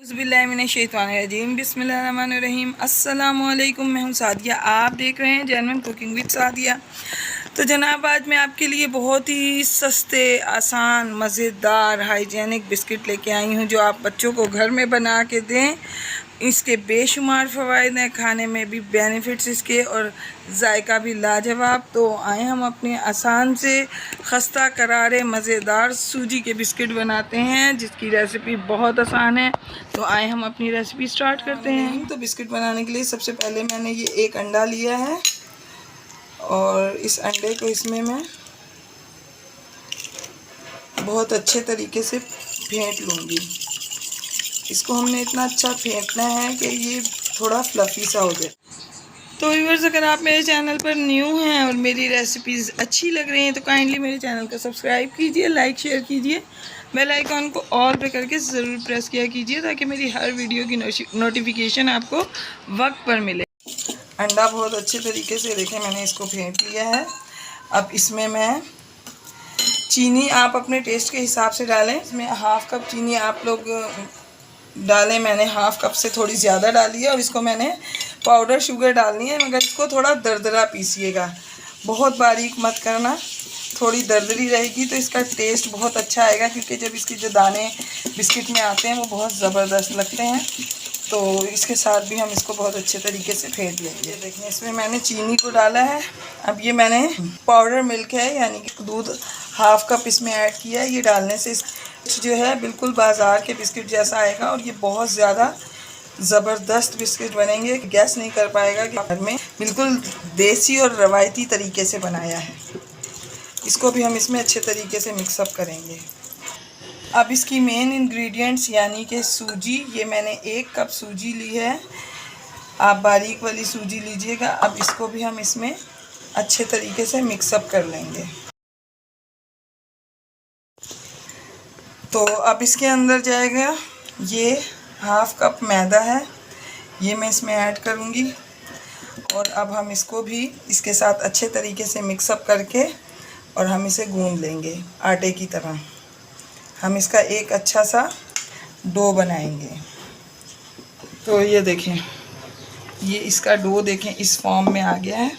बिस्मिल्लाहिर्रहमानिर्रहीम बिस्मिल्लाहिर्रहमानिर्रहीम अस्सलामुअलैकुम। मैं हूँ सादिया, आप देख रहे हैं जेन्युइन कुकिंग विद सादिया। तो जनाब, आज मैं आपके लिए बहुत ही सस्ते, आसान, मज़ेदार, हाइजेनिक बिस्किट लेके आई हूँ जो आप बच्चों को घर में बना के दें। इसके बेशुमार फ़वाइद हैं, खाने में भी बेनिफिट्स इसके और जायका भी लाजवाब। तो आए हम अपने आसान से खस्ता करारे मज़ेदार सूजी के बिस्किट बनाते हैं जिसकी रेसिपी बहुत आसान है। तो आए हम अपनी रेसिपी स्टार्ट करते हैं। तो बिस्किट बनाने के लिए सबसे पहले मैंने ये एक अंडा लिया है और इस अंडे को इसमें मैं बहुत अच्छे तरीके से फेंट लूँगी। इसको हमने इतना अच्छा फेंटना है कि ये थोड़ा फ्लफ़ी सा हो जाए। तो व्यूअर्स, अगर आप मेरे चैनल पर न्यू हैं और मेरी रेसिपीज़ अच्छी लग रही हैं तो काइंडली मेरे चैनल को सब्सक्राइब कीजिए, लाइक शेयर कीजिए, बेल आइकॉन को ऑल पे करके ज़रूर प्रेस किया कीजिए ताकि मेरी हर वीडियो की नोटिफिकेशन आपको वक्त पर मिले। अंडा बहुत अच्छे तरीके से देखें मैंने इसको फेंट लिया है। अब इसमें मैं चीनी आप अपने टेस्ट के हिसाब से डालें। इसमें हाफ़ कप चीनी आप लोग डालें। मैंने हाफ़ कप से थोड़ी ज़्यादा डाली है और इसको मैंने पाउडर शुगर डालनी है, मगर इसको थोड़ा दरदरा पीसिएगा, बहुत बारीक मत करना। थोड़ी दरदरी रहेगी तो इसका टेस्ट बहुत अच्छा आएगा, क्योंकि जब इसके जो दाने बिस्किट में आते हैं वो बहुत ज़बरदस्त लगते हैं। तो इसके साथ भी हम इसको बहुत अच्छे तरीके से फेंट लेंगे। देखिए, इसमें मैंने चीनी को डाला है। अब ये मैंने पाउडर मिल्क है यानी कि दूध हाफ़ कप इसमें ऐड किया है। ये डालने से जो है बिल्कुल बाज़ार के बिस्किट जैसा आएगा और ये बहुत ज़्यादा ज़बरदस्त बिस्किट बनेंगे। गैस नहीं कर पाएगा कि घर में बिल्कुल देसी और रवायती तरीके से बनाया है। इसको भी हम इसमें अच्छे तरीके से मिक्सअप करेंगे। अब इसकी मेन इंग्रेडिएंट्स यानी कि सूजी, ये मैंने 1 कप सूजी ली है। आप बारीक वाली सूजी लीजिएगा। अब इसको भी हम इसमें अच्छे तरीके से मिक्सअप कर लेंगे। तो अब इसके अंदर जाएगा ये हाफ़ कप मैदा है, ये मैं इसमें ऐड करूँगी। और अब हम इसको भी इसके साथ अच्छे तरीके से मिक्सअप करके और हम इसे गूंद लेंगे आटे की तरह। हम इसका एक अच्छा सा डो बनाएंगे। तो ये देखें, ये इसका डो देखें इस फॉर्म में आ गया है।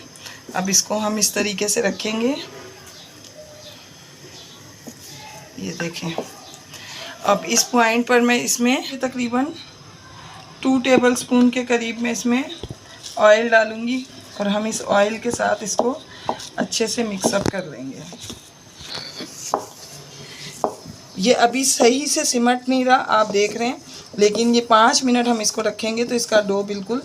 अब इसको हम इस तरीके से रखेंगे, ये देखें। अब इस पॉइंट पर मैं इसमें तकरीबन 2 टेबलस्पून के करीब में इसमें ऑयल डालूँगी और हम इस ऑयल के साथ इसको अच्छे से मिक्सअप कर लेंगे। ये अभी सही से सिमट नहीं रहा, आप देख रहे हैं, लेकिन ये 5 मिनट हम इसको रखेंगे तो इसका डो बिल्कुल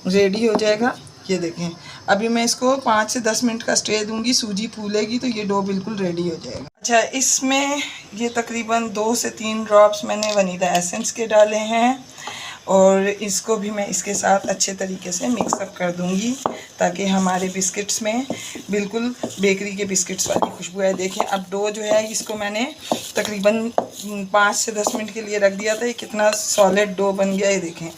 रेडी हो जाएगा। ये देखें, अभी मैं इसको 5 से 10 मिनट का स्टे दूंगी, सूजी फूलेगी तो ये डो बिल्कुल रेडी हो जाएगा। अच्छा, इसमें ये तकरीबन 2 से 3 ड्रॉप्स मैंने वनीला एसेंस के डाले हैं और इसको भी मैं इसके साथ अच्छे तरीके से मिक्सअप कर दूंगी ताकि हमारे बिस्किट्स में बिल्कुल बेकरी के बिस्किट्स वाली खुशबू है। देखें, अब डो जो है इसको मैंने तकरीबन 5 से 10 मिनट के लिए रख दिया था। ये कितना सॉलिड डो बन गया है, ये देखें।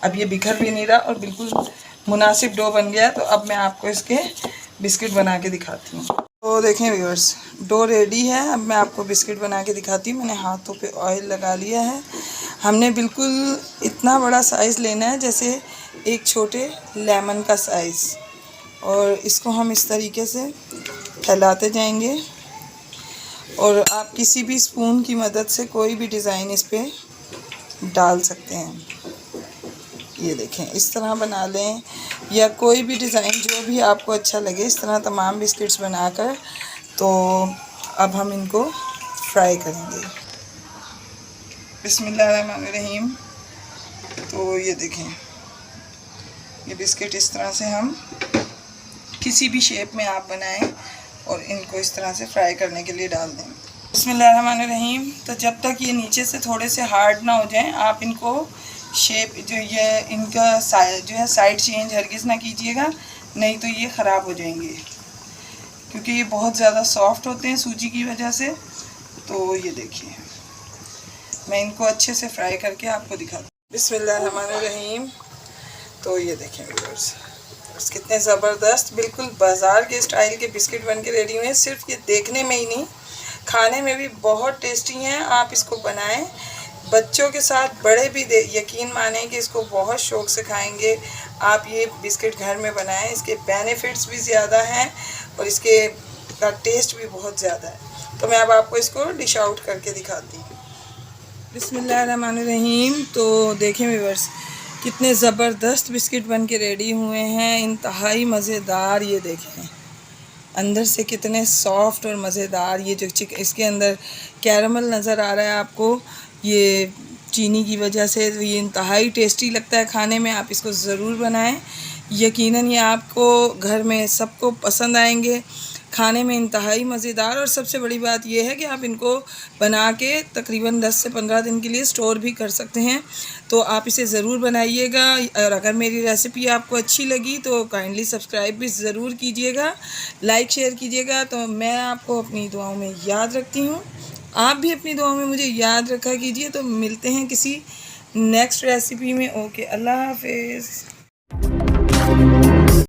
अब ये बिखर भी नहीं रहा और बिल्कुल मुनासिब डो बन गया। तो अब मैं आपको इसके बिस्किट बना के दिखाती हूँ। तो देखें व्यूअर्स, डो रेडी है। अब मैं आपको बिस्किट बना के दिखाती हूँ। मैंने हाथों पे ऑयल लगा लिया है। हमने बिल्कुल इतना बड़ा साइज़ लेना है जैसे एक छोटे लेमन का साइज़, और इसको हम इस तरीके से फैलाते जाएंगे और आप किसी भी स्पून की मदद से कोई भी डिज़ाइन इस पर डाल सकते हैं। ये देखें, इस तरह बना लें या कोई भी डिज़ाइन जो भी आपको अच्छा लगे, इस तरह तमाम बिस्किट्स बनाकर। तो अब हम इनको फ्राई करेंगे। बिस्मिल्लाहिर्रहमानिर्रहीम। तो ये देखें, ये बिस्किट इस तरह से हम किसी भी शेप में आप बनाएं और इनको इस तरह से फ्राई करने के लिए डाल दें। बिस्मिल्लाहिर्रहमानिर्रहीम। तो जब तक ये नीचे से थोड़े से हार्ड ना हो जाएं, आप इनको शेप जो ये इनका जो है साइड चेंज हरगिज़ ना कीजिएगा, नहीं तो ये ख़राब हो जाएंगे, क्योंकि ये बहुत ज़्यादा सॉफ्ट होते हैं सूजी की वजह से। तो ये देखिए, मैं इनको अच्छे से फ्राई करके आपको दिखाती हूँ। बिस्मिल्लाहिर्रहमानिर्रहीम। तो ये देखें व्यूअर्स, कितने ज़बरदस्त बिल्कुल बाज़ार के स्टाइल के बिस्किट बन के रेडी हुए हैं। सिर्फ ये देखने में ही नहीं, खाने में भी बहुत टेस्टी हैं। आप इसको बनाएं, बच्चों के साथ बड़े भी यकीन माने कि इसको बहुत शौक़ से खाएंगे। आप ये बिस्किट घर में बनाएं, इसके बेनिफिट्स भी ज़्यादा हैं और इसके का टेस्ट भी बहुत ज़्यादा है। तो मैं अब आपको इसको डिश आउट करके दिखाती हूँ। बिस्मिल्लाहिर्रहमानिर्रहीम। तो देखें व्यूअर्स, कितने ज़बरदस्त बिस्किट बन के रेडी हुए हैं, इंतहाई मज़ेदार। ये देखें अंदर से कितने सॉफ्ट और मज़ेदार। ये जो इसके अंदर कैरमल नज़र आ रहा है आपको, ये चीनी की वजह से, तो ये इंतहाई टेस्टी लगता है खाने में। आप इसको ज़रूर बनाएं, यकीनन ये आपको घर में सबको पसंद आएंगे। खाने में इंतहाई मज़ेदार, और सबसे बड़ी बात यह है कि आप इनको बना के तकरीबन 10 से 15 दिन के लिए स्टोर भी कर सकते हैं। तो आप इसे ज़रूर बनाइएगा, और अगर मेरी रेसिपी आपको अच्छी लगी तो काइंडली सब्सक्राइब भी ज़रूर कीजिएगा, लाइक शेयर कीजिएगा। तो मैं आपको अपनी दुआओं में याद रखती हूँ, आप भी अपनी दुआओं में मुझे याद रखा कीजिए। तो मिलते हैं किसी नेक्स्ट रेसिपी में। ओके, अल्लाह हाफिज़।